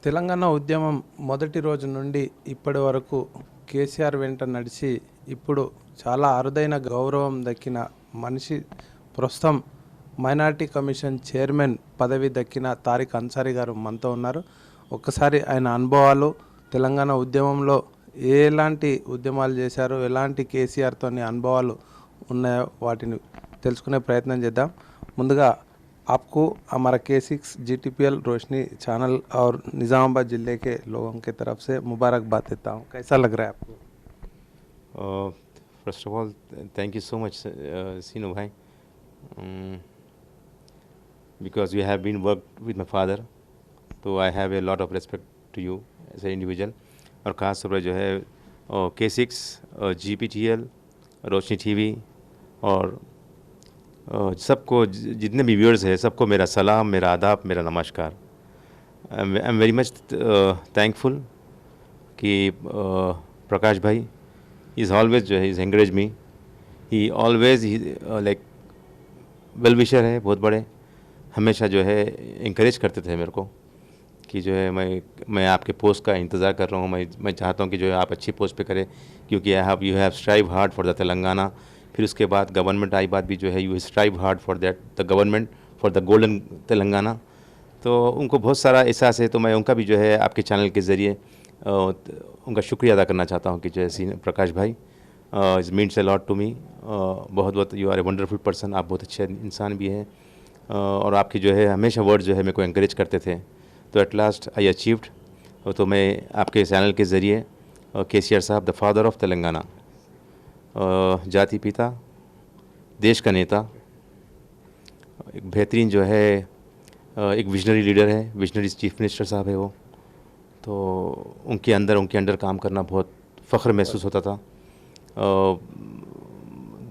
తెలంగాణ ఉద్యమం మొదటి రోజు నుండి ఇప్పటి వరకు కేసీఆర్ వెంట నడిచి ఇప్పుడు చాలా అరుదైన గౌరవం దక్కిన మనిషి ప్రస్తుతం మైనారిటీ కమిషన్ చైర్మన్ పదవి దక్కిన తారిక్ అన్సారీ గారు మనతో ఉన్నారు. ఒక్కసారి ఆయన అనుభవాలు, తెలంగాణ ఉద్యమంలో ఎలాంటి ఉద్యమాలు చేశారు, ఎలాంటి కేసీఆర్తోని అనుభవాలు ఉన్నాయో వాటిని తెలుసుకునే ప్రయత్నం చేద్దాం. ముందుగా आपको हमारा K6 GTPL रोशनी चैनल और निज़ामाबाद ज़िले के लोगों की तरफ से मुबारकबाद देता हूँ. कैसा लग रहा है आपको? First of all, thank you so much, Sinu bhai, because you have been worked with my father, तो I have a lot of respect to you as an individual. और ख़ास तौर पर जो है K6 GPTL रोशनी टीवी और सबको जितने भी व्यूअर्स हैं सबको मेरा सलाम, मेरा आदाब, मेरा नमस्कार. I am very much thankful कि प्रकाश भाई इज़ ऑलवेज जो है is encourage me. He always like well wisher है, बहुत बड़े, हमेशा जो है इंकरेज करते थे मेरे को कि जो है मैं आपके पोस्ट का इंतज़ार कर रहा हूँ. मैं चाहता हूँ कि जो है आप अच्छी पोस्ट पे करें, क्योंकि you have strive hard for the Telangana. फिर उसके बाद गवर्नमेंट आई बात भी जो है you strive hard for that the government for the golden Telangana. तो उनको बहुत सारा एहसास है, तो मैं उनका भी जो है आपके चैनल के ज़रिए उनका शुक्रिया अदा करना चाहता हूँ कि जैसे प्रकाश भाई is means a lot to me. बहुत बहुत you are a wonderful person. आप बहुत अच्छे इंसान भी हैं और आपके जो है हमेशा वर्ड जो है मेरे को एंकरेज करते थे. तो एट लास्ट आई अचीव्ड. तो मैं आपके चैनल के ज़रिए केसीआर साहब द फादर ऑफ तेलंगाना, जाति पिता, देश का नेता, एक बेहतरीन जो है एक विजनरी लीडर है, विजनरी चीफ मिनिस्टर साहब है वो. तो उनके अंडर काम करना बहुत फ़ख्र महसूस होता था.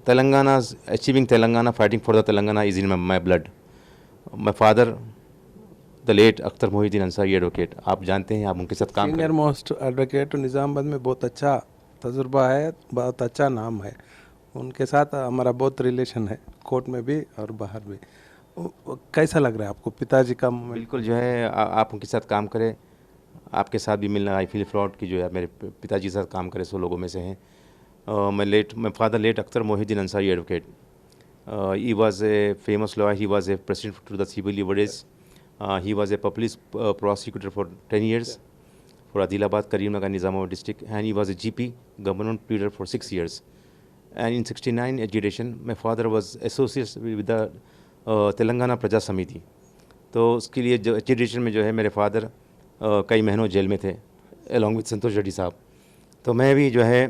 Telangana, achieving Telangana, fighting for the Telangana is in my blood. My father the late Akhtar Mohiuddin Ansari advocate, आप जानते हैं, आप उनके साथ काम सीनियर मोस्ट एडवोकेट निज़ामाबाद में बहुत अच्छा तजुर्बा है, बहुत अच्छा नाम है. उनके साथ हमारा बहुत रिलेशन है, कोर्ट में भी और बाहर भी. कैसा लग रहा है आपको पिताजी का मोमेंट? बिल्कुल जो है आप उनके साथ काम करें, आपके साथ भी मिलना, आई फील प्राउड कि जो है मेरे पिताजी के साथ काम करे 100 लोगों में से हैं. My father late Akhtar Mohiuddin Ansari advocate, he was a famous lawyer, he was a president to the civil liberties, he was a public prosecutor for 10 years for Adilabad, Karimnagar, Nizamabad district, and he was a GP, government pleader, for 6 years. And in 69 agitation, my father was associated with the Telangana प्रजा समिति. तो उसके लिए जो agitation में जो है मेरे फादर कई महीनों जेल में थे अलॉन्ग विद संतोष रेड्डी साहब. तो मैं भी जो है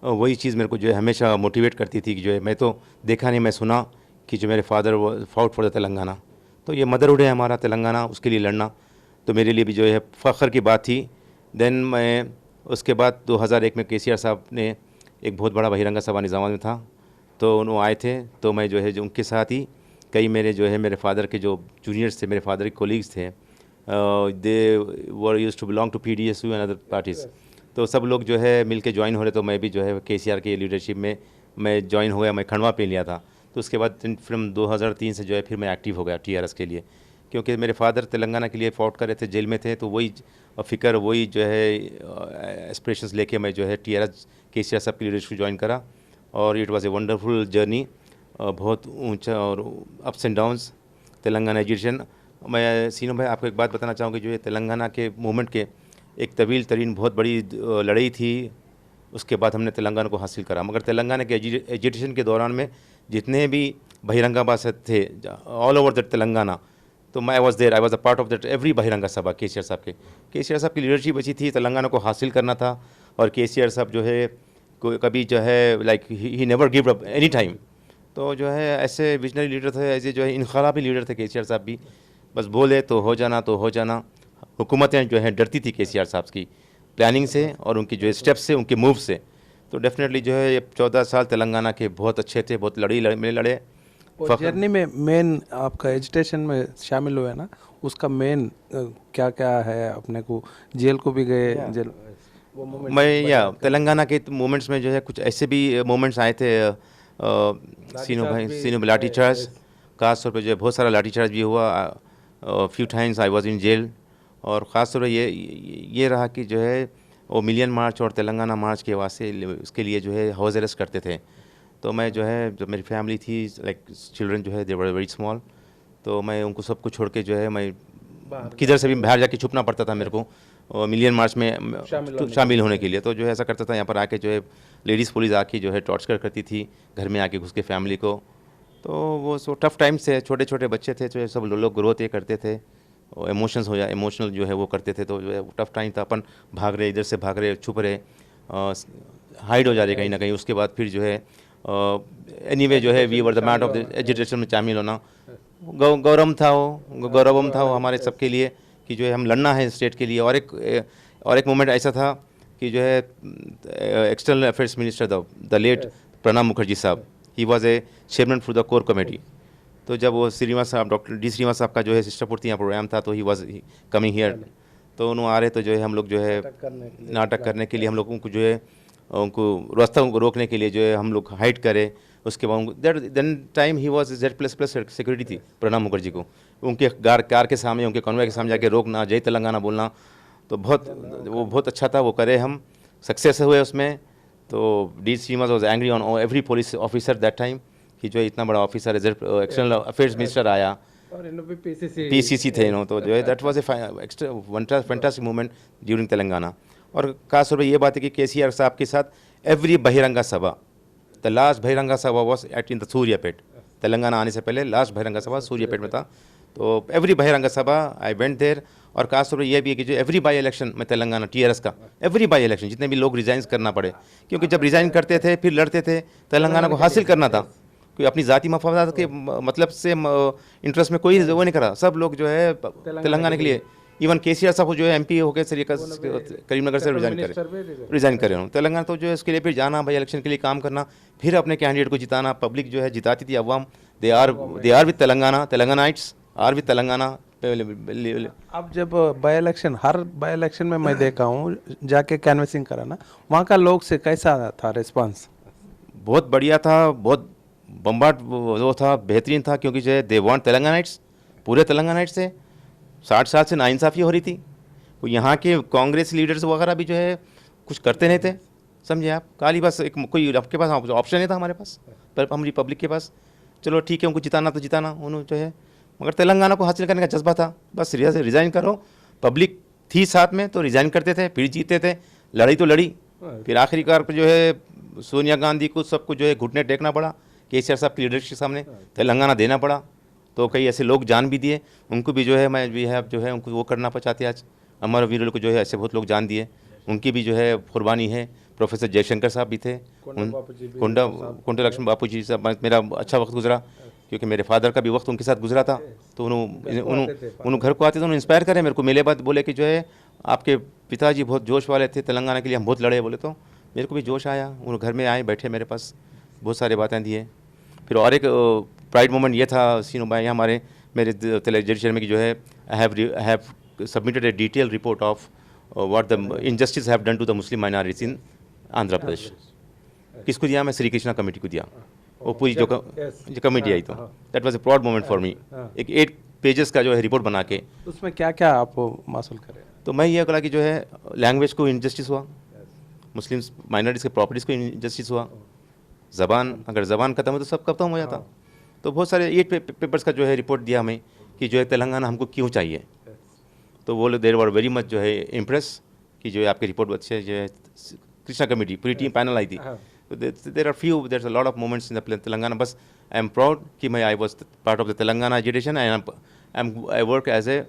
वही चीज़ मेरे को जो है हमेशा मोटिवेट करती थी कि जो है मैं तो देखा नहीं, मैं सुना कि जो मेरे फादर वो फाउट फॉर द तेलंगाना. तो ये मदरहुड है हमारा तेलंगाना, उसके लिए लड़ना तो मेरे लिए भी जो है फ़ख्र की बात थी. देन मैं उसके बाद 2001 में केसीआर साहब ने एक बहुत बड़ा बहिरंगा सभा निज़ामाबाद में था, तो वो आए थे. तो मैं जो है जो उनके साथ ही कई मेरे जो है मेरे फादर के जो जूनियर्स थे, मेरे फादर के कोलीग्स थे, they were used to belong to PDSU and other parties. तो सब लोग जो है मिल के ज्वाइन हो रहे, तो मैं भी जो है केसीआर के लीडरशिप में मैं ज्वाइन हो गया. मैं खंडवा पे लिया था. तो उसके बाद फिर 2003 से जो है फिर मैं एक्टिव हो गया TRS के लिए, क्योंकि मेरे फादर तेलंगाना के लिए फॉट कर रहे थे, जेल में थे. तो वही फ़िक्र, वही जो है एस्पिरेशंस लेके मैं जो है TRS केसीआर साहब की लीडरशिप ज्वाइन करा. और it was a wonderful journey, बहुत ऊंचा और ups and downs Telangana education. मैं सीनू भाई आपको एक बात बताना चाहूँगी, जो ये तेलंगाना के मूवमेंट के एक तवील तरीन बहुत बड़ी लड़ाई थी. उसके बाद हमने तेलंगाना को हासिल करा. मगर तेलंगाना के एजुकेशन के दौरान में जितने भी बहिरंगा से थे ऑल ओवर दैट तेलंगाना, तो मैं was there, I was a part of that every बहिरंगा सभा. केसीआर साहब की लीडरशिप अच्छी थी, तेलंगाना को हासिल करना था. और केसीआर साहब जो है कभी जो है like he never give up any time. तो जो है ऐसे विजनरी लीडर थे, ऐसे जो है इनकलाबी लीडर थे केसीआर साहब भी. बस बोले तो हो जाना, तो हो जाना. हुकूमतें जो है डरती थी केसीआर साहब की प्लानिंग से और उनकी जो स्टेप्स से, उनके मूव से. तो डेफिनेटली जो है ये 14 साल तेलंगाना के बहुत अच्छे थे, बहुत में लड़े. जर्नी में मेन आपका एजुटेशन में शामिल हुआ है ना, उसका मेन क्या क्या है? अपने को जेल को भी गए, जेल वो मोमेंट मैं या तेलंगाना के मोमेंट्स में जो है कुछ ऐसे भी मोमेंट्स आए थे. सीनू भाई, सीनू लाठी चार्ज, खास तौर पे जो है बहुत सारा लाठी चार्ज भी हुआ. Few times I was in jail. और ख़ास तौर पर ये रहा कि जो है वो मिलियन मार्च और तेलंगाना मार्च के वास्ते उसके लिए जो है हाउस अरेस्ट करते थे। तो मैं जो है, जब मेरी फैमिली थी, लाइक चिल्ड्रन जो है दे वर वेरी स्मॉल, तो मैं उनको सबको छोड़ के जो है मैं किधर से भी बाहर जाके छुपना पड़ता था मेरे को, और मिलियन मार्च में शामिल होने के लिए। तो जो है ऐसा करता था, यहाँ पर आके जो है लेडीज़ पुलिस आके जो है टॉर्चर करती थी, घर में आके घुस के फैमिली को। तो वो सो टफ टाइम से, छोटे छोटे बच्चे थे, जो सब लोग ग्रोथ ये करते थे, और इमोशनल जो है वो करते थे। तो जो है टफ टाइम था, अपन भाग रहे, इधर से भाग रहे, छुप रहे, हाइड हो जा रहे कहीं ना कहीं। उसके बाद फिर जो है एनीवे जो है we were the mat of the agitation में शामिल होना गौरव था वो हमारे सबके लिए, कि जो है हम लड़ना है स्टेट के लिए। और एक मोमेंट ऐसा था कि जो है external affairs minister the late Pranab Mukherjee साहब, he was a chairman for the core committee. तो जब वो श्रीनिवास साहब, डॉक्टर डी श्रीनिवास साहब का जो है सिस्टरपुर्ति यहाँ प्रोग्राम था, तो ही वॉज कमिंग हियर। तो उन्होंने आ रहे, तो जो है हम लोग जो है नाटक करने के लिए हम लोगों को जो है उनको रास्ता रोकने के लिए जो है हम लोग हाइड करे। उसके बाद then time he was Z++ security थी प्रणब मुखर्जी को, उनके कार के सामने, उनके कॉन्वॉय के सामने जाके रोकना, जय तेलंगाना बोलना, तो वो बहुत अच्छा था। वो करे, हम सक्सेस हुए उसमें। तो D Srinivas was angry on every police officer that time, कि जो इतना बड़ा ऑफिसर एक्सटर्नल अफेयर्स मिनिस्टर आया, और इन भी पीसीसी थे इन्हों। तो जो है that was a fantastic moment during Telangana. और खास तौर पर ये बात है कि केसीआर साहब के साथ एवरी बहिरंगा सभा, द लास्ट बहिरंगा सभा was at in the Suryapet. Telangana आने से पहले लास्ट बहिरंगा सभा सूर्यापेट में था। तो एवरी बहिरंगा सभा आई वेंट देयर। और खास तौर पर यह भी है कि जो एवरी बाई इलेक्शन में तेलंगाना TRS का एवरी बाई इलेक्शन, जितने भी लोग रिजाइन करना पड़े, क्योंकि जब रिजाइन करते थे फिर लड़ते थे, तेलंगाना को हासिल करना था। कोई अपनी ज़ाती मफादात के मतलब से इंटरेस्ट में कोई वो नहीं करा, सब लोग जो है तेलंगाना के लिए। इवन केसीआर साहब जो है MP हो गए करीमनगर से रिजाइन करे उन्होंने तेलंगाना। तो जो है इसके लिए फिर जाना भाई, इलेक्शन के लिए काम करना, फिर अपने कैंडिडेट को जिताना। पब्लिक जो है जिताती थी, अवाम, they are with Telangana, Telanganites are with Telangana. अब जब बाई इलेक्शन, हर बाई इलेक्शन में मैं देखा हूँ जाके कैनवसिंग करा ना, वहाँ का लोग से कैसा था रिस्पांस? बहुत बढ़िया था, बहुत बम्बाट वो था, बेहतरीन था, क्योंकि जो है दे वांट तेलंगानाइट्स, पूरे तेलंगानाइट्स से 60 साल से नाइंसाफ़ी हो रही थी। वो यहाँ के कांग्रेस लीडर्स वगैरह भी जो है कुछ करते नहीं थे, समझे आप। खाली बस एक कोई आपके पास ऑप्शन नहीं था हमारे पास, पर हम रिपब्लिक के पास, चलो ठीक है उनको जिताना तो जिताना उन्होंने जो है, मगर तेलंगाना को हासिल करने का जज्बा था। बस रिज़ाइन करो, पब्लिक थी साथ में तो रिज़ाइन करते थे, फिर जीते थे, लड़ी तो लड़ी। फिर आखिरकार पर जो है सोनिया गांधी को सबको जो है घुटने टेकना पड़ा, केसीआर साहब की लीडरशिप के सामने तेलंगाना देना पड़ा। तो कई ऐसे लोग जान भी दिए, उनको भी जो है मैं भी है जो है उनको वो करना चाहते। आज अमर वीरों को जो है ऐसे बहुत लोग जान दिए, उनकी भी जो है कुर्बानी है। प्रोफेसर जयशंकर साहब भी थे, कोंडा लक्ष्मण बापू जी साहब, मेरा अच्छा वक्त गुजरा, क्योंकि मेरे फादर का भी वक्त उनके साथ गुजरा था। तो उन्होंने घर को आते थे, उन्होंने इंस्पायर करे मेरे को, मिले बाद बोले कि जो है आपके पिताजी बहुत जोश वाले थे, तेलंगाना के लिए हम बहुत लड़े। बोले तो मेरे को भी जोश आया, उन्होंने घर में आए, बैठे मेरे पास, बहुत सारी बातें दिए। फिर और एक प्राइड मोमेंट ये था सीनू भाई, हमारे मेरे जुडिशरी में कि जो है I have submitted a detail report of what the injustice have done to the Muslim minorities in Andhra Pradesh. किसको दिया? मैं श्री कृष्णा कमेटी को दिया। वो पूरी जो कमेटी आई, तो that was a proud moment for me. एक 8 पेजेस का जो है रिपोर्ट बना के, उसमें क्या क्या आप मासूल करें? तो मैं ये कहा कि जो है लैंग्वेज को इनजस्टिस हुआ, मुस्लिम माइनॉरिटीज़ के प्रॉपर्टीज़ को इनजस्टिस हुआ, ज़बान, अगर ज़बान खत्म हो तो सब खत्म हो जाता। तो बहुत सारे 8 पेपर्स का जो है रिपोर्ट दिया हमें कि जो है तेलंगाना हमको क्यों चाहिए। तो वो लोग देर वर वेरी मच जो है इम्प्रेस कि जो है आपकी रिपोर्ट अच्छे, जो है कृष्णा कमेटी पूरी टीम पैनल आई थी। तो there a lot of moments in the Telangana. बस आई एम प्राउड कि मैं I was part of the Telangana agitation and I work as a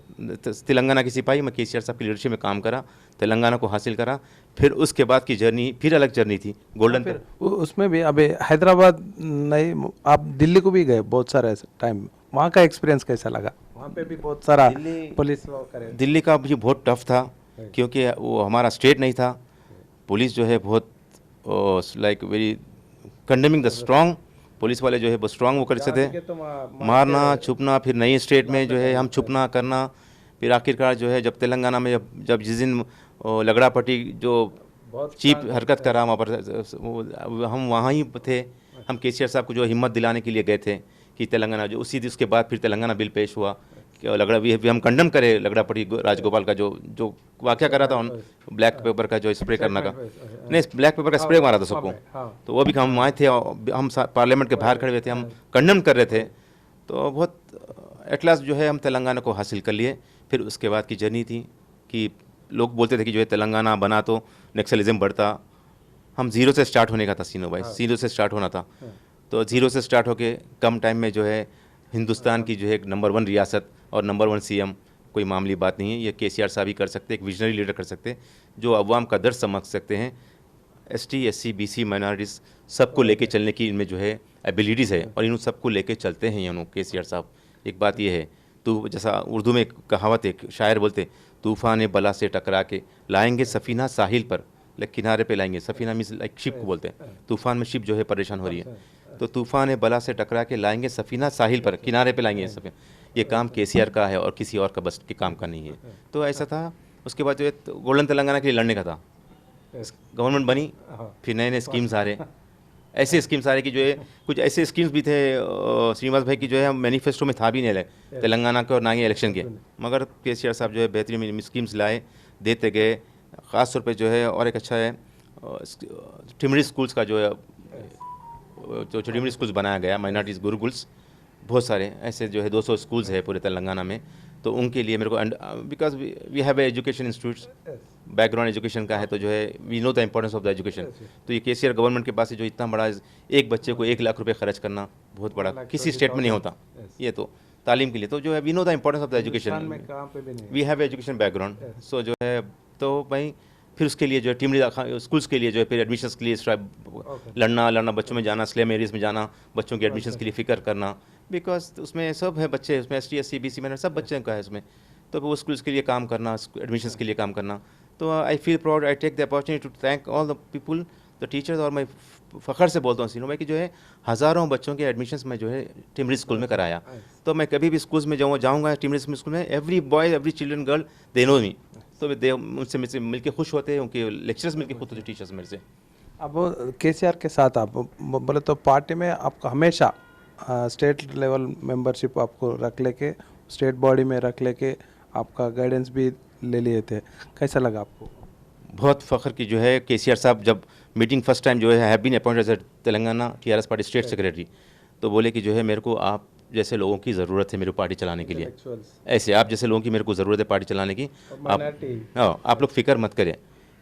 Telangana की सिपाही। मैं केसीआर साहब की लीडरशिप में काम करा, तेलंगाना को हासिल करा। फिर उसके बाद की जर्नी फिर अलग जर्नी थी, गोल्डन। फिर उसमें भी अभी हैदराबाद नहीं, आप दिल्ली को भी गए बहुत सारे टाइम, वहाँ का एक्सपीरियंस कैसा लगा? वहाँ पे भी बहुत सारा पुलिस करे। दिल्ली का भी बहुत टफ था, क्योंकि वो हमारा स्टेट नहीं था। पुलिस जो है बहुत like very condemning the strong, police वाले जो है बहुत स्ट्रॉन्ग वो करते थे, मारना, छुपना। फिर नई स्टेट में जो है हम छुपना करना। फिर आखिरकार जो है जब तेलंगाना में जब जिस दिन लगड़ापट्टी जो चीप हरकत करा, वहाँ पर हम वहाँ ही थे। हम केसीआर साहब को जो हिम्मत दिलाने के लिए गए थे कि तेलंगाना, जो उसके बाद फिर तेलंगाना बिल पेश हुआ क्या लगड़ा भी हम कंडम करें लगड़ापट्टी राजगोपाल का जो जो वाक़या करा था उन ब्लैक पेपर का जो स्प्रे करना का, नहीं ब्लैक पेपर का स्प्रे मारा था सबको, तो वो भी हम आए थे और हम पार्लियामेंट के बाहर खड़े हुए थे, हम कंडम कर रहे थे। तो बहुत एट लास्ट जो है हम तेलंगाना को हासिल कर लिए। फिर उसके बाद की जर्नी थी कि लोग बोलते थे कि जो है तेलंगाना बना तो नक्सलिज्म बढ़ता। हम ज़ीरो से स्टार्ट होने का था सीनो भाई, ज़ीरो से स्टार्ट होना था। तो ज़ीरो से स्टार्ट होके कम टाइम में जो है हिंदुस्तान की जो है एक नंबर 1 रियासत और नंबर 1 सीएम कोई मामूली बात नहीं है। ये केसीआर साहब ही कर सकते, एक विजनरी लीडर कर सकते, जो अवाम का दर्द समझ सकते हैं। एसटी, एससी, बीसी, माइनॉरिटीज़ सबको लेके चलने की इनमें जो है एबिलिटीज़ है और इन सबको लेके चलते हैं ये केसीआर साहब। एक बात ये है, तो जैसा उर्दू में एक कहावत, एक शायर बोलते, तूफ़ान बला से टकरा के लाएंगे सफ़ीना साहिल पर, लाइक किनारे पे लाएंगे। सफ़ीना मीन्स लाइक शिप को बोलते हैं। तूफ़ान में शिप जो है परेशान हो रही है, तो तूफ़ान बला से टकरा के लाएंगे सफ़ीना साहिल पर, किनारे पे लाएंगे सफ़ीना। ये काम केसीआर का है और किसी और का बस के काम का नहीं है। तो ऐसा था। उसके बाद जो है गोल्डन तेलंगाना के लिए लड़ने का था। गवर्नमेंट बनी, फिर नए नए स्कीम्स आ रहे, ऐसे स्कीम्स आ रहे कि जो है कुछ ऐसे स्कीम्स भी थे श्रीनिवास भाई की जो है मैनिफेस्टो में था भी नहीं रहे तेलंगाना के और ना ही इलेक्शन के, मगर केसीआर साहब जो है बेहतरीन स्कीम्स लाए, देते गए। ख़ास तौर पे जो है और एक अच्छा है टिमरी स्कूल्स का जो है, जो टिमरी स्कूल्स बनाया गया, माइनॉरिटीज़ गुरुकुल्स, बहुत सारे ऐसे जो है 200 स्कूल्स है पूरे तेलंगाना में। तो उनके लिए मेरे को, because we have education institutes, background education का है, तो जो है we know the importance of the education. तो ये केसीआर गवर्नमेंट के पास जो इतना बड़ा एक बच्चे को 1 लाख रुपए खर्च करना बहुत बड़ा किसी स्टेट में नहीं होता। ये तो तालीम के लिए तो जो है we know the importance of the education, we have education background. So जो है तो भाई फिर उसके लिए जो है टीम स्कूल्स के लिए जो है फिर एडमिशन्स के लिए लड़ना बच्चों में जाना, स्लम एरियाज में जाना, बच्चों के एडमिशन्स के लिए फ़िक्र करना, बिकॉज उसमें सब है बच्चे, उसमें एसटी, एससी, बीसी में सब बच्चे का है उसमें। तो वो स्कूल्स के लिए काम करना, एडमिशन्स के लिए काम करना। तो I feel proud, I take the opportunity to thank all the people, the teachers. और मैं फ़ख्र से बोलता हूँ सीनो भाई कि जो है हज़ारों बच्चों के एडमिशन्स में जो है टिमरी स्कूल में कराया। तो मैं कभी भी स्कूल्स में जाऊँगा टिमरी स्कूल में, every boy, every children, girl, they know me. तो वे उनसे मिल के खुश होते हैं, उनके लेक्चरर्स मिल के खुश होते हैं, टीचर्स मेरे से। अब केसीआर के साथ आप बोले तो पार्टी में आपको हमेशा स्टेट लेवल मेंबरशिप आपको रख लेके, स्टेट बॉडी में रख लेके आपका गाइडेंस भी ले लिए थे, कैसा लगा आपको? बहुत फ़ख्र की जो है केसीआर साहब जब मीटिंग फर्स्ट टाइम जो है have been appointed as Telangana TRS party state secretary, तो बोले कि जो है मेरे को आप जैसे लोगों की ज़रूरत है मेरी पार्टी चलाने के लिए, ऐसे आप जैसे लोगों की मेरे को ज़रूरत है पार्टी चलाने की। आप लोग फिक्र मत करें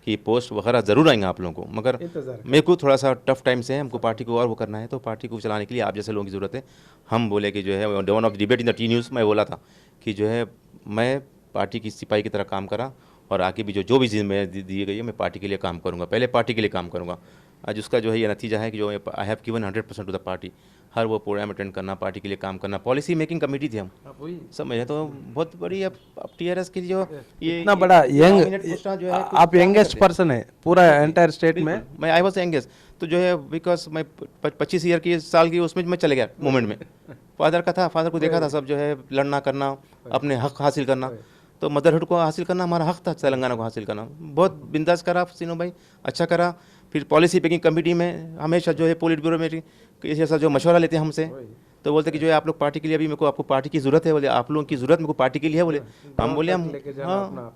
कि पोस्ट वगैरह ज़रूर आएंगे आप लोगों को, मगर मेरे को थोड़ा सा टफ टाइम से है, हमको पार्टी को और वो करना है, तो पार्टी को चलाने के लिए आप जैसे लोगों की ज़रूरत है। हम बोले कि जो है one of debate in the T news मैं बोला था कि जो है मैं पार्टी की सिपाही की तरह काम करा और आगे भी जो भी जिम्मेदारी दी गई है मैं पार्टी के लिए काम करूँगा, पहले पार्टी के लिए काम करूँगा। आज उसका जो है ये नतीजा है कि जो I have given 100% to the party. हर वो प्रोग्राम अटेंड करना, पार्टी के लिए काम करना, पॉलिसी मेकिंग कमेटी थी हम समझे। तो बहुत बड़ी अब टीआरएस की जो ये इतना बड़ा यंग, जो है आप यंगेस्ट पर्सन है पूरा एंटायर स्टेट में। मैं आई वॉज यंगेस्ट, तो जो है बिकॉज मैं 25 ईयर की साल की उसमें मैं चले गया मूवमेंट में। फादर का था, फादर को देखा था सब जो है लड़ना करना, अपने हक हासिल करना। तो मदरहुड को हासिल करना हमारा हक था, तेलंगाना को हासिल करना। बहुत बिंदास करा सीनो भाई, अच्छा करा। फिर पॉलिसी मेकिंग कमेटी में हमेशा जो है पोलिट ब्यूरो में ऐसा जो मशवरा लेते हैं हमसे, तो बोलते कि जो है आप लोग पार्टी के लिए, अभी मेरे को आपको पार्टी की ज़रूरत है, बोले आप लोगों की ज़रूरत मेरे को पार्टी के लिए है, बोले हम बोले हम हाँ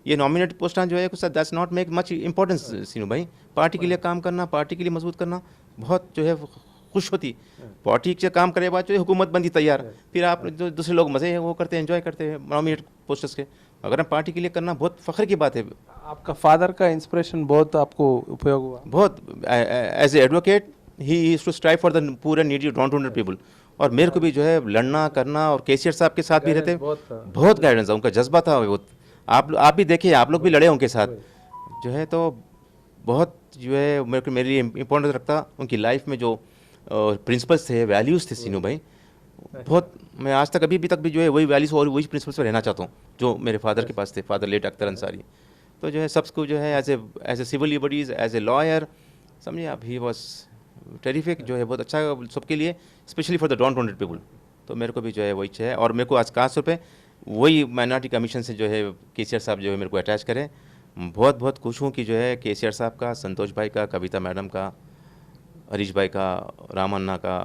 ये नॉमिनेटेड पोस्ट जो है that's not make much importance सीनो भाई। पार्टी के लिए काम करना, पार्टी के लिए मजबूत करना बहुत जो है खुश होती। पार्टी से काम करे बाद जो है हुकूमत बनती तैयार, फिर आप जो दूसरे लोग मज़े हैं वो करते हैं, एंजॉय करते हैं नॉमिनेट पोस्टर्स के। अगर हम पार्टी के लिए करना बहुत फ़ख्र की बात है। आपका फादर का इंस्पिरेशन बहुत आपको उपयोग हुआ? बहुत। As a advocate he is to strive for the poor and needy down to earth people. और मेरे को भी जो है लड़ना करना, और केसीआर साहब के साथ भी रहते, बहुत गाइडेंस था, उनका जज्बा था बहुत। आप भी देखिए, आप लोग भी लड़े उनके साथ जो है, तो बहुत जो है मेरे को मेरे लिए इम्पोर्टेंस रखता। उनकी लाइफ में जो प्रिंसिपल्स थे, वैल्यूज़ थे सीनू भाई, बहुत। मैं आज तक अभी भी जो है वही वैल्यूज़ और वही प्रिंसिपल्स पर रहना चाहता हूँ जो मेरे फादर के पास थे, फादर लेट अख्तर अंसारी। तो जो है सबको जो है as a civil liberties, as a lawyer, समझिए आप, ही वॉज टेरिफिक, जो है बहुत अच्छा सबके लिए, specially for the down town people. तो मेरे को भी जो है वही चाहिए। और मेरे को आज खास तौर पे वही माइनॉरिटी कमीशन से जो है केसीआर साहब जो है मेरे को अटैच करें। बहुत बहुत खुश हूँ कि जो है केसीआर साहब का, संतोष भाई का, कविता मैडम का, हरीश भाई का, रामन्ना का,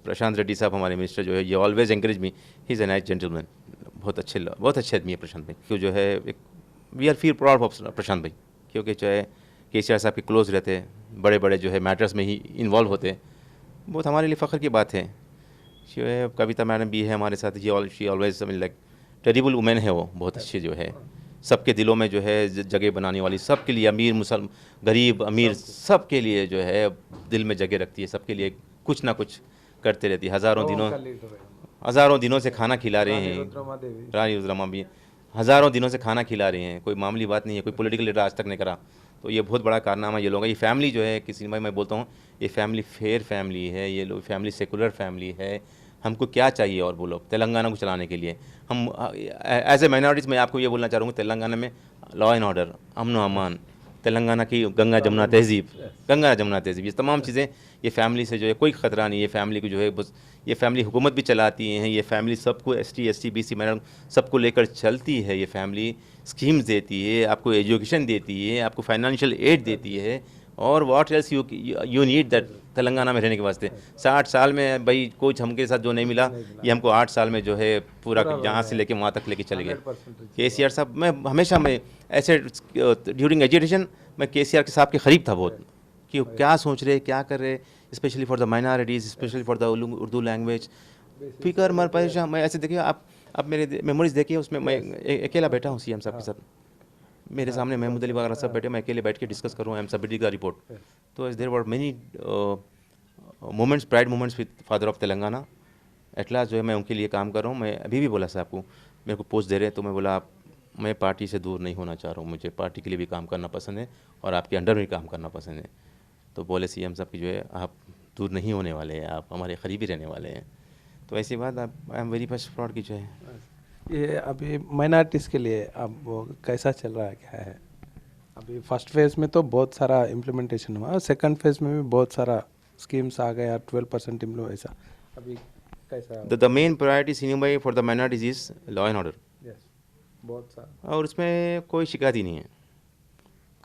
प्रशांत रेड्डी साहब हमारे मिनिस्टर जो है, ये always encourage me, he is a nice gentleman. बहुत अच्छे आदमी है प्रशांत भाई, क्यों जो है एक we are feel proud of Prashant भाई, क्योंकि जो है केसीआर साहब के क्लोज रहते हैं, बड़े बड़े जो है मैटर्स में ही इन्वॉल्व होते हैं, बहुत हमारे लिए फ़ख्र की बात है। जो है कविता मैडम भी है हमारे साथ, she always like terrible women है, वो बहुत अच्छी जो है सबके दिलों में जो है जगह बनाने वाली, सबके लिए अमीर मुसलमान गरीब अमीर सबके लिए जो है दिल में जगह रखती है, सबके लिए कुछ ना कुछ करते रहती है। हज़ारों दिनों से खाना खिला रहे हैं, रानी रुद्रमा भी हज़ारों दिनों से खाना खिला रहे हैं, कोई मामूली बात नहीं है, कोई पॉलिटिकल लीडर आज तक नहीं करा। तो ये बहुत बड़ा कारनामा ये लोगों का। ये फैमिली जो है किसी भाई मैं बोलता हूँ ये फैमिली फेयर फैमिली है, ये लोग फैमिली सेकुलर फैमिली है। हमको क्या चाहिए और बोलो तेलंगाना को चलाने के लिए? हम एज ए माइनॉरिटीज़ मैं आपको ये बोलना चाह रहा हूँ, तेलंगाना में लॉ एंड ऑर्डर, अमन व अमान, तेलंगाना की गंगा जमुना तहजीब, ये तमाम चीज़ें ये फैमिली से जो है कोई ख़तरा नहीं है। फैमिली को जो है बस ये फैमिली हुकूमत भी चलाती हैं, ये फैमिली सबको ST SC BC माइनॉरिटी सबको लेकर चलती है। ये फैमिली स्कीम्स देती है, आपको एजुकेशन देती है, आपको फाइनेंशियल एड देती है, और what else you need that Telangana में रहने के वास्ते। 60 साल में भाई कुछ हमके साथ जो नहीं मिला ये हमको 8 साल में जो है पूरा जहाँ से लेके वहाँ तक लेके चले गए। केसीआर साहब मैं ऐसे ड्यूरिंग एजुकेशन मैं केसीआर के साहब के करीब था बहुत, कि क्या सोच रहे क्या कर रहे, specially for the minorities, specially for the Urdu language. फिकर मर परेशान मैं ऐसे देखिए आप मेरे मेमोरीज देखिए, उसमें मैं अकेला बैठा हूँ CM साहब के साथ, मेरे सामने महमूद अली वगैरह सब बैठे, मैं अकेले बैठ के डिस्कस करूँ MSWD का रिपोर्ट। तो there were many moments, pride moments with father of Telangana. At last जो है मैं उनके लिए काम कर रहा हूँ। मैं अभी भी बोला साहब को, मेरे को पोस्ट दे रहे हैं तो मैं बोला आप मैं पार्टी से दूर नहीं होना चाह रहा हूँ, मुझे पार्टी के लिए भी काम करना पसंद है और आपके अंडर में भी काम करना पसंद है। तो बोले CM साहब की जो है आप दूर नहीं होने वाले हैं, आप हमारे करीबी रहने वाले हैं। तो ऐसी बात आप आई एम वेरी मच प्राउड की जो है। ये अभी माइनॉरिटीज़ के लिए अब वो कैसा चल रहा है, क्या है? अभी फर्स्ट फेज़ में तो बहुत सारा इम्प्लीमेंटेशन हुआ, सेकंड फेज़ में भी बहुत सारा स्कीम्स आ गया, 12% इम्प्लो ऐसा। अभी कैसा? द मेन प्रायोरिटी सीनियर भाई for the minorities is law and order. Yes, बहुत सारा, और उसमें कोई शिकायत ही नहीं है।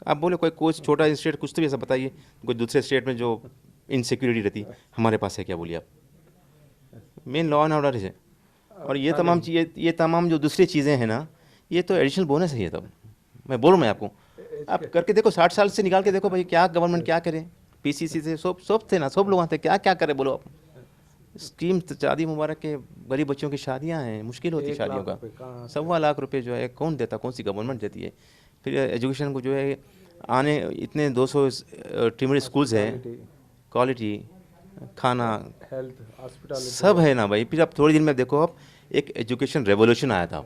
आप बोले कोई छोटा स्टेट कुछ तो भी ऐसा बताइए, कोई दूसरे स्टेट में जो इनसिक्योरिटी रहती हमारे पास है क्या? बोलिए आप। मेन लॉ एंड ऑर्डर है। और ये तमाम जो दूसरी चीज़ें हैं ना, ये तो एडिशनल बोनस है। ये तब मैं बोल रहा हूँ मैं आपको, आप करके देखो, 60 साल से निकाल के देखो भाई क्या गवर्नमेंट क्या करे। PCC से सब थे ना, सब लोग आते क्या क्या करे बोलो आप। स्कीम शादी मुबारक के गरीब बच्चों की शादियां हैं, मुश्किल होती है शादियों का। 1.25 लाख रुपए जो है कौन देता, कौन सी गवर्नमेंट देती है? फिर एजुकेशन को जो है आने इतने 200 ट्रिमरी स्कूल्स हैं, क्वालिटी खाना हेल्थ हॉस्पिटल सब है ना भाई। फिर आप थोड़ी दिन में देखो, आप एक एजुकेशन रेवोल्यूशन आया था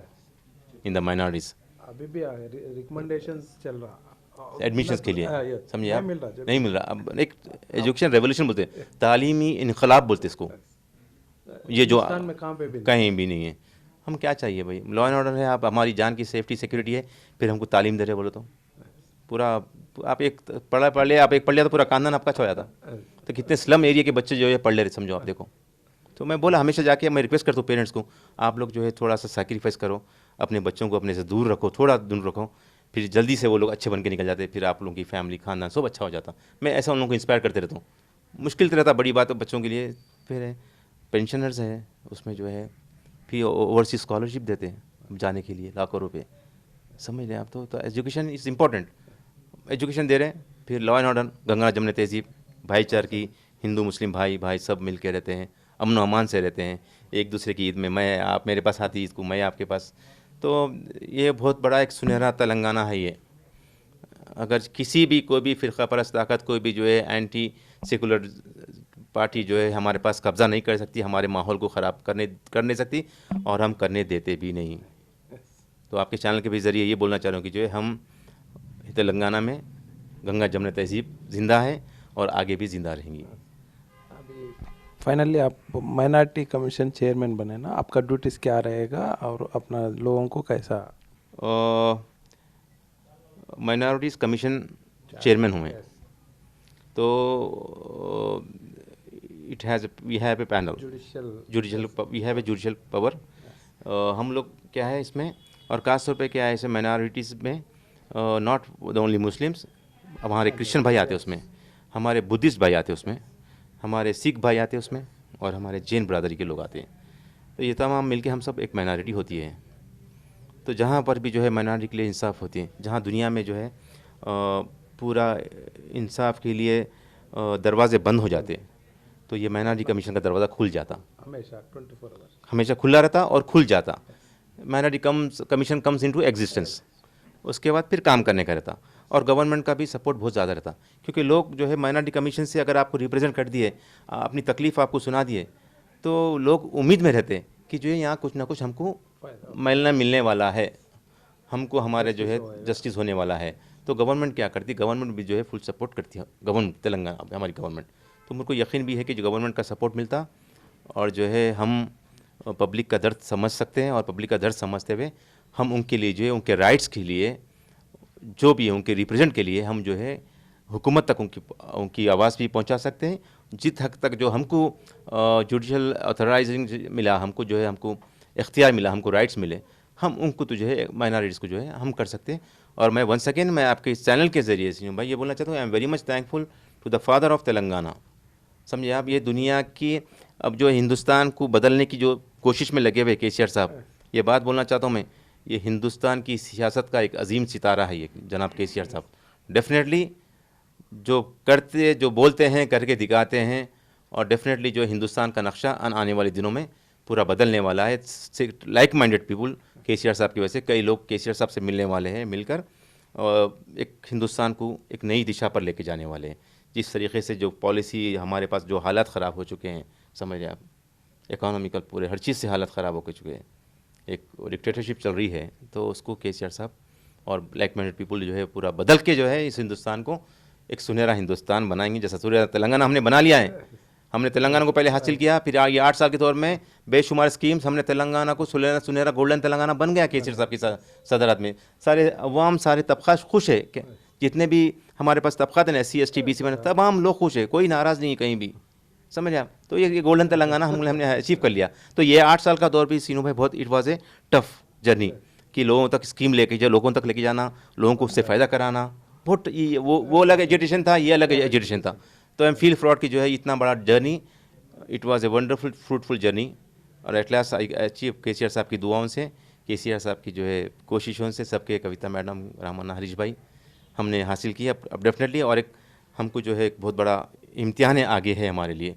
इन द माइनॉरिटीज़। अभी भी रिकमेंडेशंस चल रहा एडमिशन्स के लिए, समझिए आप, नहीं नहीं मिल रहा। अब एक एजुकेशन रेवोल्यूशन बोलते हैं, तालीमी इनकलाब बोलते हैं इसको। ये जो में कहाँ पे भी कहीं भी नहीं है। हम क्या चाहिए भाई? लॉ एंड ऑर्डर है, आप हमारी जान की सेफ्टी सिक्योरिटी है, फिर हमको तालीम दे रहे बोलो तो पूरा आप एक पढ़ लिया, आप एक पढ़ लिया तो पूरा खानदान आपका छो जाता। तो कितने स्लम एरिया के बच्चे जो है पढ़ ले रहे, समझो आप देखो। तो मैं बोला हमेशा जाके मैं रिक्वेस्ट करता हूँ पेरेंट्स को, आप लोग जो है थोड़ा सा सैक्रिफाइस करो, अपने बच्चों को अपने से दूर रखो, थोड़ा दूर रखो, फिर जल्दी से वो लोग अच्छे बन के निकल जाते, फिर आप लोगों की फैमिली खानदान सब अच्छा हो जाता। मैं ऐसा उन लोगों को इंस्पायर करते रहता हूँ। मुश्किल तो रहता, बड़ी बात है बच्चों के लिए। फिर पेंशनर्स है, उसमें जो है फिर ओवरसीज स्कॉलरशिप देते हैं जाने के लिए लाखों रुपये, समझ रहे हैं आप। तो एजुकेशन इज़ इम्पॉर्टेंट। एजुकेशन दे रहे हैं, फिर लॉ एंड ऑर्डर, गंगा जमने तहजीब, भाईचारे की, हिंदू मुस्लिम भाई सब मिल के रहते हैं, अमन अमान से रहते हैं। एक दूसरे की ईद में मैं आप मेरे पास आती, ईद को मैं आपके पास। तो ये बहुत बड़ा एक सुनहरा तेलंगाना है ये। अगर किसी भी कोई भी फ़िरका परस्त ताकत, कोई भी जो है एंटी सेकुलर पार्टी जो है हमारे पास कब्ज़ा नहीं कर सकती, हमारे माहौल को ख़राब कर नहीं सकती, और हम करने देते भी नहीं। तो आपके चैनल के भी ज़रिए ये बोलना चाह रहा हूँ कि जो है हम तेलंगाना में गंगा जमना तहजीब ज़िंदा है और आगे भी ज़िंदा रहेंगी। अभी फाइनली आप माइनॉरिटी कमीशन चेयरमैन बने ना, आपका ड्यूटीज़ क्या रहेगा और अपना लोगों को कैसा? माइनॉरिटीज़ कमीशन चेयरमैन हुए, तो we have a panel, we have a judicial power. हम लोग क्या है इसमें, और खास तौर पे क्या है इसे माइनॉरिटीज़ में नॉट द ओनली मुस्लिम्स, अब हमारे क्रिश्चियन भाई आते हैं उसमें, हमारे बुद्धिस्ट भाई आते हैं उसमें, हमारे सिख भाई आते हैं उसमें, और हमारे जैन ब्रादरी के लोग आते हैं। तो ये तमाम मिलके हम सब एक माइनॉरिटी होती है। तो जहाँ पर भी जो है माइनॉरिटी के लिए इंसाफ होती है, जहाँ दुनिया में जो है पूरा इंसाफ के लिए दरवाजे बंद हो जाते, तो ये माइनॉरिटी कमीशन का दरवाज़ा खुल जाता, हमेशा 24 आवर्स। हमेशा खुला रहता और खुल जाता। Minority commission comes into existence, उसके बाद फिर काम करने का रहता, और गवर्नमेंट का भी सपोर्ट बहुत ज़्यादा रहता, क्योंकि लोग जो है माइनॉरिटी कमीशन से अगर आपको रिप्रेजेंट कर दिए, अपनी तकलीफ़ आपको सुना दिए, तो लोग उम्मीद में रहते कि जो है यहाँ कुछ ना कुछ हमको मिलने वाला है, हमको हमारे जो है जस्टिस होने वाला है। तो गवर्नमेंट क्या करती, गवर्नमेंट भी जो है फुल सपोर्ट करती है, गवर्नमेंट तेलंगाना हमारी गवर्नमेंट। तो मुझको यकीन भी है कि जो गवर्नमेंट का सपोर्ट मिलता, और जो है हम पब्लिक का दर्द समझ सकते हैं, और पब्लिक का दर्द समझते हुए हम उनके लिए जो है उनके राइट्स के लिए, जो भी है उनके रिप्रेजेंट के लिए, हम जो है हुकूमत तक उनकी आवाज़ भी पहुंचा सकते हैं। जिस हद तक जो हमको जुडिशल ऑथराइजिंग मिला, हमको जो है हमको इख्तियार मिला, हमको राइट्स मिले, हम उनको तो जो है माइनॉरिटीज़ को जो है हम कर सकते हैं। और मैं वंस अगेन मैं आपके इस चैनल के ज़रिए से भाई ये बोलना चाहता हूँ, I am very much thankful to the father of Telangana. समझे आप, ये दुनिया की अब जो हिंदुस्तान को बदलने की जो कोशिश में लगे हुए केसीआर साहब, ये बात बोलना चाहता हूँ मैं, ये हिंदुस्तान की सियासत का एक अजीम सितारा है ये जनाब केसीआर साहब। डेफिनेटली जो करते, जो बोलते हैं करके दिखाते हैं, और डेफिनेटली जो हिंदुस्तान का नक्शा आने वाले दिनों में पूरा बदलने वाला है। लाइक माइंडेड पीपल केसीआर साहब की वजह से कई लोग केसीआर साहब से मिलने वाले हैं, मिलकर और एक हिंदुस्तान को एक नई दिशा पर लेके जाने वाले हैं। जिस तरीके से जो पॉलिसी हमारे पास, जो हालात ख़राब हो चुके हैं, समझ आप, इकोनॉमिकल पूरे हर चीज़ से हालत ख़राब हो चुके हैं, एक डिक्टेटरशिप चल रही है, तो उसको केसीआर साहब और लाइक माइंडेड पीपल जो है पूरा बदल के जो है इस हिंदुस्तान को एक सुनहरा हिंदुस्तान बनाएंगे। जैसा सुनहरा तेलंगाना हमने बना लिया है, हमने तेलंगाना को पहले हासिल किया, फिर ये 8 साल के दौर में बेशुमार स्कीम्स, हमने तेलंगाना को सुनहरा गोल्डन तेलंगाना बन गया केसीआर साहब की सदरत में। सारे अवाम, सारे तबका खुश है, जितने भी हमारे पास तबक़ात हैं, SC ST BC में, तमाम लोग खुश है, कोई नाराज़ नहीं है कहीं भी, समझ आप। तो ये गोल्डन तेलंगाना हमने अचीव कर लिया। तो ये 8 साल का दौर भी सीनू भाई बहुत, it was A tough journey, कि लोगों तक स्कीम लेके जो लोगों तक लेके जाना, लोगों को उससे फ़ायदा कराना, बहुत वो अलग एजुटेशन था, ये अलग एजुटेशन था। तो आई एम फील फ्रॉड की जो है इतना बड़ा journey, it was a wonderful fruitful journey, और at last I achieve KCR साहब की दुआओं से, केसीआर साहब की जो है कोशिशों से, सबके, कविता मैडम, रामन्ना, हरीश भाई, हमने हासिल किया। अब डेफिनेटली और एक हमको जो है एक बहुत बड़ा इम्तिहान आगे है हमारे लिए,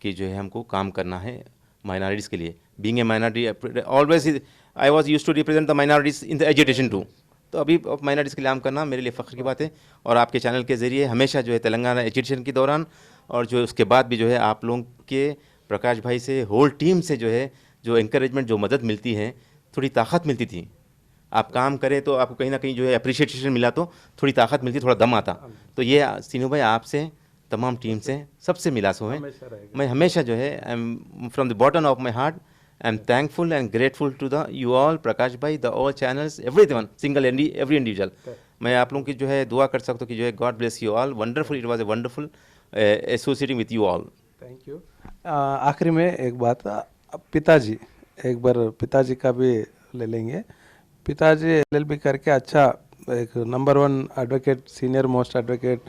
कि जो है हमको काम करना है माइनॉरिटीज़ के लिए। Being a minority, always I was used to represent the minorities in the education too, तो अभी माइनॉरिटीज़ के लिए काम करना मेरे लिए फ़ख्र की बात है। और आपके चैनल के ज़रिए हमेशा जो है तेलंगाना एजुटेशन के दौरान, और जो उसके बाद भी जो है आप लोगों के, प्रकाश भाई से, होल टीम से जो है जो इंकरेजमेंट, जो मदद मिलती है, थोड़ी ताकत मिलती थी। आप काम करें तो आपको कहीं ना कहीं जो है अप्रिशिएशन मिला, तो थोड़ी ताकत मिलती, थोड़ा दम आता। तो ये सीनू भाई आपसे, तमाम टीम से, सबसे मिलासो है। मैं हमेशा जो है, I am from the bottom of my heart, I am thankful and grateful to the you all, Prakash भाई, the all channels, everyone, single every individual. मैं आप लोगों की जो है दुआ कर सकता हूँ कि जो है God bless you all, wonderful, it was a wonderful associating with you all. Thank you. आखिरी में एक बात, पिताजी, एक बार पिताजी का भी ले लेंगे। पिताजी LLB करके अच्छा एक number 1 advocate, senior most advocate,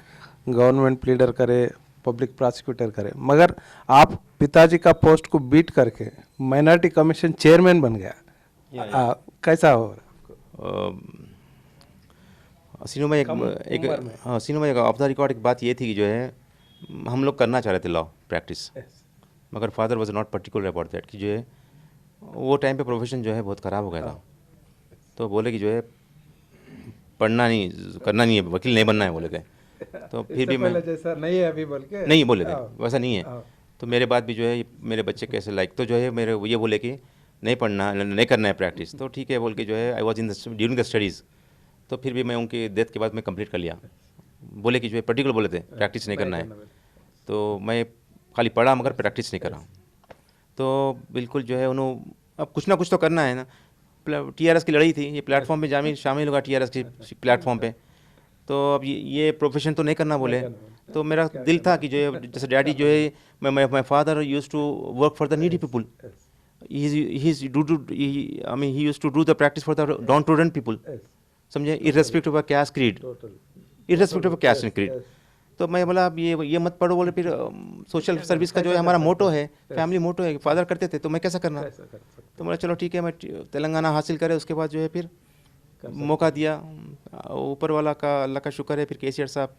government pleader करे, पब्लिक प्रोसिक्यूटर करे, मगर आप पिताजी का पोस्ट को बीट करके माइनॉरिटी कमीशन चेयरमैन बन गया। कैसा हो सीनू में सीनू में ऑफ द रिकॉर्ड एक बात ये थी कि जो है हम लोग करना चाह रहे थे लॉ प्रैक्टिस, मगर father was not particular about that, कि जो है वो टाइम पे प्रोफेशन जो है बहुत ख़राब हो गया था। तो बोले कि जो है पढ़ना नहीं, करना नहीं है, वकील नहीं बनना है, बोले थे। तो फिर भी मैं जैसा नहीं है अभी बोल के नहीं बोले थे, वैसा नहीं है। तो मेरे बाद भी जो है मेरे बच्चे कैसे लाइक, तो जो है मेरे ये बोले कि नहीं पढ़ना, नहीं करना है प्रैक्टिस, तो ठीक है बोल के जो है I was in during the studies. तो फिर भी मैं उनकी डेथ के बाद मैं कंप्लीट कर लिया। बोले कि जो है पर्टिकुलर बोले थे प्रैक्टिस नहीं करना है, तो मैं खाली पढ़ा मगर प्रैक्टिस नहीं करा। तो बिल्कुल जो है उन्होंने, अब कुछ ना कुछ तो करना है ना। TRS की लड़ाई थी, ये प्लेटफॉर्म पे शामिल होगा TRS की प्लेटफॉर्म पे, तो अब ये प्रोफेशन तो नहीं करना बोले। तो मेरा दिल था कि जो है जैसे डैडी जो है, my father used to work for the needy people, he used to do the practice for the down to earth people, समझे, irrespective of caste creed, irrespective of caste and creed. तो मैं बोला अब ये मत पढ़ो, बोले फिर सोशल सर्विस का जो है हमारा मोटो है, फैमिली मोटो है, फादर करते थे तो मैं कैसा करना। तो बोला चलो ठीक है, मैं तेलंगाना हासिल करे, उसके बाद जो है फिर मौका दिया ऊपर वाला का, अल्लाह का शुक्र है। फिर केसीआर साहब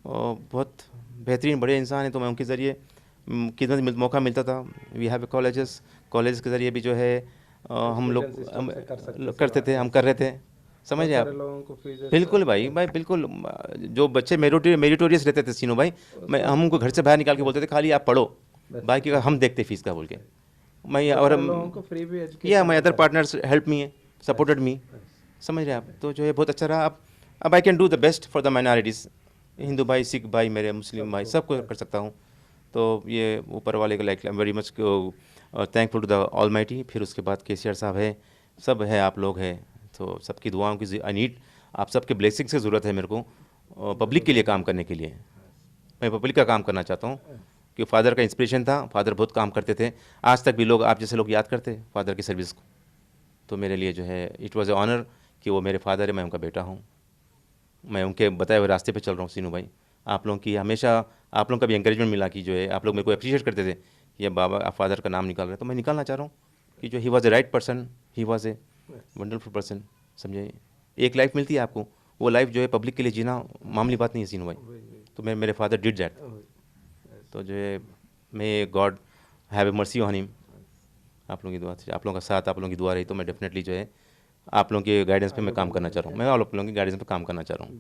बहुत बेहतरीन बड़े इंसान हैं, तो मैं उनके ज़रिए कितना मौका मिलता था। वी हैव कॉलेजेस के ज़रिए भी जो है हम लोग करते थे, हम कर रहे थे, समझ रहे आप। बिल्कुल भाई बिल्कुल, जो बच्चे मेरिटोरियस रहते थे सीनो भाई, मैं हम उनको घर से बाहर निकाल के बोलते थे खाली आप पढ़ो, बाकी का हम देखते फीस का बोल के। मैं और या my other partners help me, supported me, समझ रहे आप। तो जो है बहुत अच्छा रहा। अब I can do the best for the minorities, Hindu भाई, सिख भाई, मेरे मुस्लिम भाई, सबको कर सकता हूँ। तो ये ऊपर वाले का like very much thankful to the almighty. फिर उसके बाद केसीआर साहब है, सब है, आप लोग हैं, तो सबकी दुआओं की आई नीड, आप सबके ब्लेसिंग्स की ज़रूरत है मेरे को पब्लिक के लिए काम करने के लिए। मैं पब्लिक का काम करना चाहता हूँ, क्योंकि फादर का इंस्पिरेशन था, फादर बहुत काम करते थे, आज तक भी लोग आप जैसे लोग याद करते फादर की सर्विस को। तो मेरे लिए जो है इट वॉज़ ए ऑनर कि वो मेरे फादर है, मैं उनका बेटा हूँ, मैं उनके बताए हुए रास्ते पे चल रहा हूँ। सीनू भाई, आप लोगों की हमेशा, आप लोगों का भी इंकरेजमेंट मिला कि जो है आप लोग मेरे को अप्रिशिएट करते थे कि बाबा आप फादर का नाम निकाल रहे हैं, तो मैं निकालना चाह रहा हूँ कि जो ही was A right person, he was A wonderful person, समझे। एक लाइफ मिलती है आपको, वो लाइफ जो है पब्लिक के लिए जीना मामूली बात नहीं है सीनू भाई। तो मेरे फादर डिड दैट। तो जो है may God have a mercy on him. आप लोगों की दुआ से, आप लोगों का साथ, आप लोगों की दुआ रही, तो मैं डेफिनेटली जो है आप लोगों के गाइडेंस पे मैं काम करना चाह रहा हूँ, मैं आप लोगों की गाइडेंस पे काम करना चाह रहा हूँ।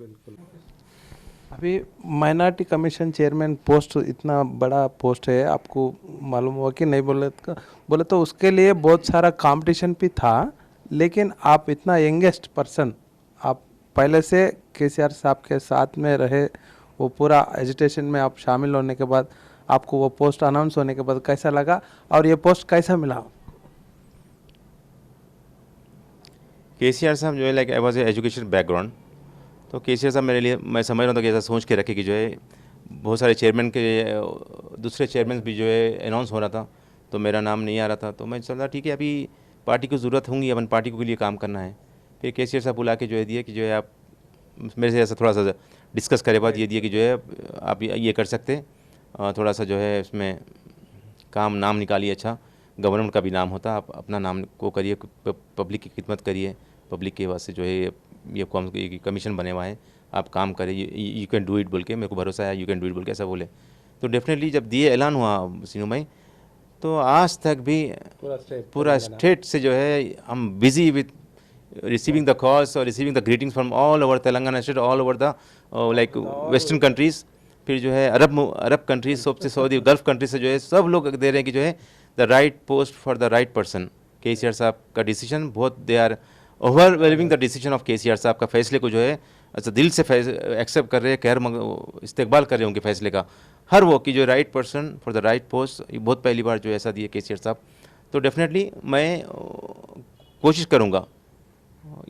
अभी माइनॉरिटी कमीशन चेयरमैन पोस्ट इतना बड़ा पोस्ट है, आपको मालूम हुआ कि नहीं, बोले तो उसके लिए बहुत सारा कंपटीशन भी था, लेकिन आप इतना यंगेस्ट पर्सन, आप पहले से केसीआर साहब के साथ में रहे, वो पूरा एजुटेशन में आप शामिल होने के बाद आपको वो पोस्ट अनाउंस होने के बाद कैसा लगा, और ये पोस्ट कैसा मिला? केसीआर साहब जो है like I was a education background, तो केसीआर साहब मेरे लिए, मैं समझ रहा था कि ऐसा सोच के रखे कि जो है बहुत सारे चेयरमैन के, दूसरे चेयरमैन भी जो है अनाउंस हो रहा था, तो मेरा नाम नहीं आ रहा था। तो मैं चला ठीक है, अभी पार्टी को ज़रूरत होंगी, अपन पार्टी को के लिए काम करना है। फिर केसीआर साहब बुला के जो है दिए कि जो है आप मेरे से ऐसा थोड़ा सा डिस्कस करे बाद ये दिए कि जो है आप ये कर सकते, थोड़ा सा जो है इसमें काम नाम निकालिए, अच्छा गवर्नमेंट का भी नाम होता, आप अपना नाम को करिए, पब्लिक की खिदमत करिए, पब्लिक के वास्ते जो है ये कमीशन बने हुआ है, आप काम करिए, यू कैन डू इट बोल के, मेरे को भरोसा है यू कैन डू इट बोल के ऐसा बोले। तो डेफिनेटली जब दिए ऐलान हुआ सीनू भाई, तो आज तक भी पूरा स्टेट से जो है हम busy with receiving the calls और receiving the greetings from all over Telangana state, all over the like western countries, फिर जो है अरब कंट्रीज, सबसे सऊदी गल्फ कंट्रीज से जो है सब लोग दे रहे हैं कि जो है the right post for the right person. KCR साहब का डिसीजन बहुत, they are overwhelming the decision of KCR साहब का फैसले को जो है अच्छा दिल से एक्सेप्ट कर रहे हैं, इस्तेकबाल कर रहे हैं उनके फैसले का, हर वो कि जो right person for the right post, ये बहुत पहली बार जो ऐसा दिए केसीआर साहब। तो डेफिनेटली मैं कोशिश करूँगा,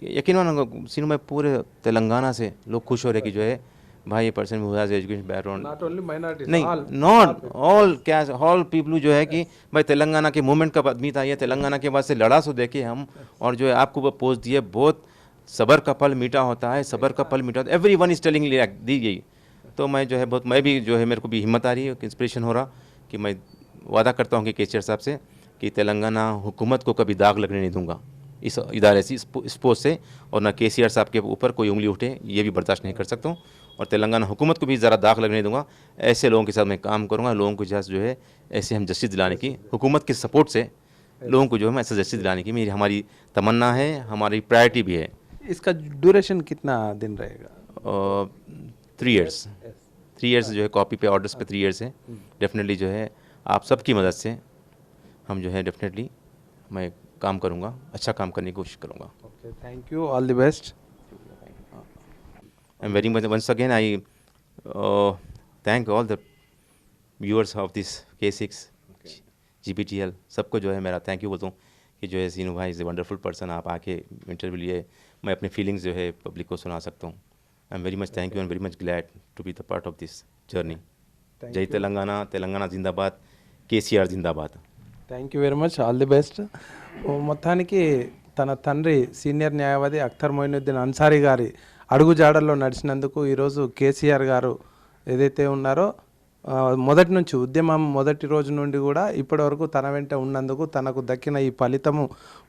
यकीन मानूंगा सीनू, मैं पूरे तेलंगाना से लोग खुश हो रहे कि जो है भाई ये person who has education background, not only minorities, नहीं नॉट ऑल, क्या ऑल पीपल जो है कि भाई तेलंगाना के मूवमेंट का आदमी था, ये तेलंगाना के बाद से लड़ा सो देखे हम, और जो है आपको वो पोस्ट दिए, बहुत सबर का फल मीठा होता है, सबर का फल मीठा होता है, every one is telling the गई। तो मैं जो है बहुत, मैं भी जो है मेरे को भी हिम्मत आ रही है, इंस्पिरेशन हो रहा कि मैं वादा करता हूँ कि केसीआर साहब से कि तेलंगाना हुकूमत को कभी दाग लगने नहीं दूंगा इस इदारे से, इस पोस्ट से, और ना केसीआर साहब के ऊपर कोई उंगली उठे, ये भी बर्दाश्त नहीं कर सकता हूँ, और तेलंगाना हुकूमत को भी ज़रा दाग लगने नहीं दूंगा। ऐसे लोगों के साथ मैं काम करूँगा, लोगों को जो है ऐसे हम जस्टिस दिलाने की, हुकूमत के सपोर्ट से लोगों को जो है ऐसा जस्टिस दिलाने की मेरी हमारी तमन्ना है, हमारी प्रायोरिटी भी है। इसका ड्यूरेशन कितना दिन रहेगा? 3 इयर्स, 3 इयर्स जो है कॉपी पे ऑर्डर्स पे 3 इयर्स है। डेफिनेटली जो है आप सबकी मदद से हम जो है डेफिनेटली मैं काम करूँगा, अच्छा काम करने की कोशिश करूँगा। Okay, thank you, all the best. I'm very much once again I thank all the viewers of this K6 GPTL, सबको जो है मेरा थैंक यू बोलता हूँ कि जो है सीनू भाई इज़ ए वंडरफुल पर्सन, आप आके इंटरव्यू लिए, मैं अपने फीलिंग्स जो है पब्लिक को सुना सकता हूँ। I am very much thank you and very much glad to be the part of this journey. जय तेलंगाना, तेलंगाना जिंदाबाद, కేసీఆర్ జిందాబాద్। Thank you very much, all the best. మొత్తానికి తన తండ్రి సీనియర్ న్యాయవాది అఖ్తర్ మొయినుద్దీన్ అన్సారీ గారి అడుగుజాడల్లో నడిచినందుకు ఈరోజు కేసీఆర్ గారు ఏదైతే ఉన్నారో మొదటి నుంచి ఉద్యమం మొదటి రోజు నుండి కూడా ఇప్పటివరకు తన వెంట ఉన్నందుకు తనకు దక్కిన ఈ ఫలితము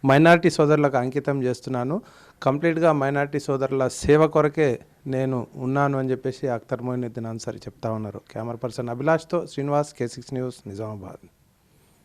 మైనారిటీ సోదరులకు అంకితం చేస్తున్నాను. కంప్లీట్గా మైనారిటీ సోదరుల సేవ కొరకే నేను ఉన్నాను అని చెప్పేసి అఖ్తర్ మొయినుద్దీన్ అన్సారీ చెప్తా ఉన్నారు. కెమెరా పర్సన్ అభిలాష్తో శ్రీనివాస్, K6 న్యూస్, నిజామాబాద్.